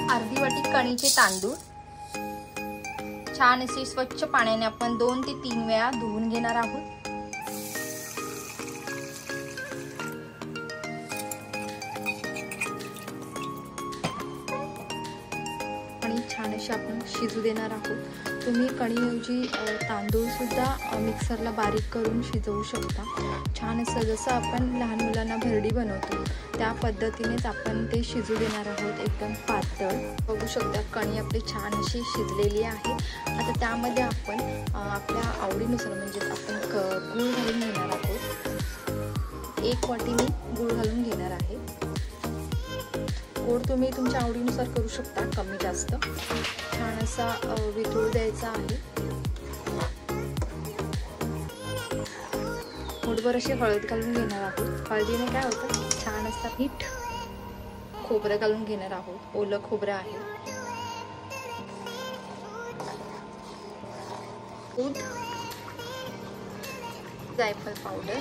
अर्धी वाटी कणीचे तांदूळ छान असे स्वच्छ पाण्याने आपण 2 ते 3 वेळा धुवून घेणार आहोत। आणि छान असे आपण शिजू देणार आहोत। तुम्ही कणीऐवजी तांदूळ सुद्धा मिक्सरला बारीक करून शिजवू शकता। छान असं जसं आपण लहान मुलांना भरडी बनवतो त्या पद्धतीनेच आपण ते शिजू देणार आहोत, एकदम पातळ। बघू शकता कणी आपली छान अशी शिजलेली आहे। आता त्यामध्ये आपण आपल्या आवडीनुसार म्हणजे आपण गूळ घालून घेणार आहोत। 1 वाटी मी गूळ घालून घेणार आहे। गोड तुम्ही तुमच्या आवडीनुसार करू शकता, कमी जास्त। छान असा वितळू द्यायचा आहे। थोडंभर अशी हळद घालून घेणार आहोत। हळदीने काय होतं, छान असा मीठ, खोबरं घालून घेणार आहोत। ओलं खोबरं आहे, दूध, जायफळ पावडर,